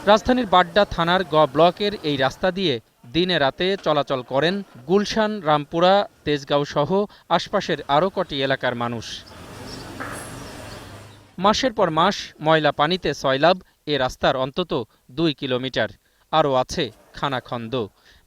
রাজধানীর বাড্ডা থানার গ ব্লকের এই রাস্তা দিয়ে দিনে রাতে চলাচল করেন গুলশান, রামপুরা, তেজগাঁও সহ আশপাশের আরও কটি এলাকার মানুষ। মাসের পর মাস ময়লা পানিতে সয়লাব এ রাস্তার অন্তত ২ কিলোমিটার। আরও আছে খানাখন্দ,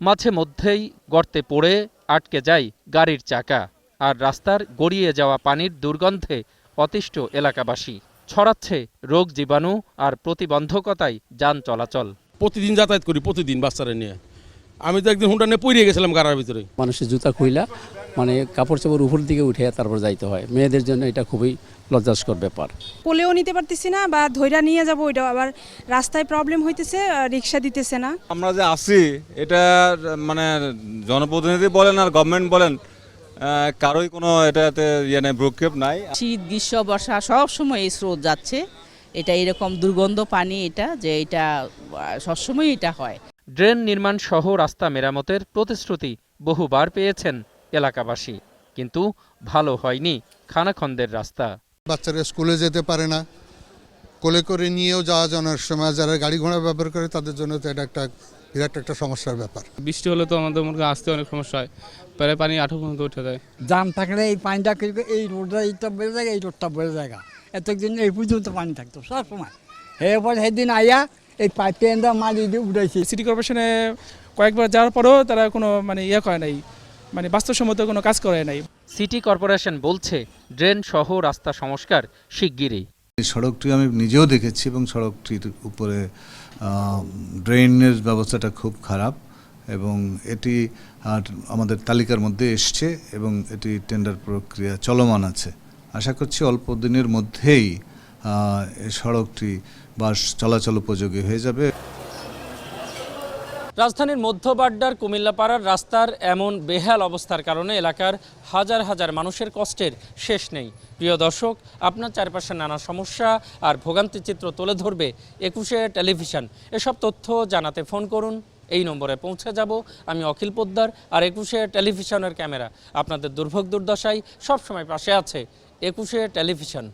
মাঝে মধ্যেই গর্তে পড়ে আটকে যায় গাড়ির চাকা। আর রাস্তার গড়িয়ে যাওয়া পানির দুর্গন্ধে অতিষ্ঠ এলাকাবাসী। ছড়াচ্ছে রোগ জীবাণু আর প্রতিবন্ধকতায় যান চলাচল। প্রতিদিন যাতায়াত করি, প্রতিদিন বাচ্চারা নিয়ে। আমি তো একদিন হুন্ডা নিয়ে পড়ে গেছিলাম গাড়ার ভিতরে। মানুষের জুতা খুইলা কাপড় চাপড় উপর দিকে উঠে তারপর যাইতে হয়। মেয়েদের জন্য এটা খুবই লজ্জাস্কর ব্যাপার। কোলেও নিতে পারতেছি না বা ধৈর্য নিয়ে যাব, ওইটা আবার রাস্তায় প্রবলেম হইতেছে, রিক্সা দিতেছে না। আমরা যে আসি এটা মানে জনপ্রতিনিধি বলেন আর গভর্নমেন্ট বলেন, কারোই কোনো এটাতে ভ্রুক্ষেপ নাই। শীত, গ্রীষ্ম, বর্ষা সব সময় এই স্রোত যাচ্ছে। এটা এরকম দুর্গন্ধ পানি, এটা সবসময় এটা হয়। ড্রেন নির্মাণ সহ রাস্তা মেরামতের প্রতিশ্রুতি বহুবার পেয়েছেন এলাকাবাসী, কিন্তু ভালো হয়নি খানাখন্দের রাস্তা। বাচ্চারা স্কুলে যেতে পারে না, কোলে করে নিয়েও যাওয়া জানার সময় যারা গাড়ি ঘোড়া ব্যবহার করে তাদের জন্য তো এটা একটা বিরাট একটা সমস্যার ব্যাপার। বৃষ্টি হলে তো আমাদের মনে আসতে অনেক সমস্যা হয়, পরে পানি আঠো পর্যন্ত উঠে যায়। জাম থাকলে এই পানিটা এই রোডটা এইটা বেড়ে যায়, এই রোডটা বেড়ে যায়, এতদিন এই পর্যন্ত পানি থাকতো সব সময়। এরপর সেদিন আইয়া এই পাইপে মাটি দিয়ে উঠাইছে। সিটি কর্পোরেশনে কয়েকবার যাওয়ার পরেও তারা কোনো করে নাই, বাস্তবসম্মত কোনো কাজ করে নাই। সিটি কর্পোরেশন বলছে ড্রেন সহ রাস্তা সংস্কার শিগগিরই। সড়কটি আমি নিজেও দেখেছি এবং সড়কটির উপরে ড্রেনের ব্যবস্থাটা খুব খারাপ এবং এটি আমাদের তালিকার মধ্যে এসছে এবং এটি টেন্ডার প্রক্রিয়া চলমান আছে। আশা করছি অল্প দিনের মধ্যেই সড়কটি বাস চলাচল উপযোগী হয়ে যাবে। রাজধানীর মধ্য বাড্ডার কুমিল্লাপাড়ার রাস্তার এমন বেহাল অবস্থার কারণে এলাকার হাজার হাজার মানুষের কষ্টের শেষ নেই। প্রিয় দর্শক, আপনার চারপাশে নানা সমস্যা আর ভোগান্তির চিত্র তুলে ধরবে ২১শে টেলিভিশন। এসব তথ্য জানাতে ফোন করুন, এই নম্বরে পৌঁছে যাব। আমি অখিল পোদ্দার, আর ২১শে টেলিভিশনের ক্যামেরা আপনাদের দুর্ভোগ দুর্দশায় সবসময় পাশে আছে। ২১শে টেলিভিশন।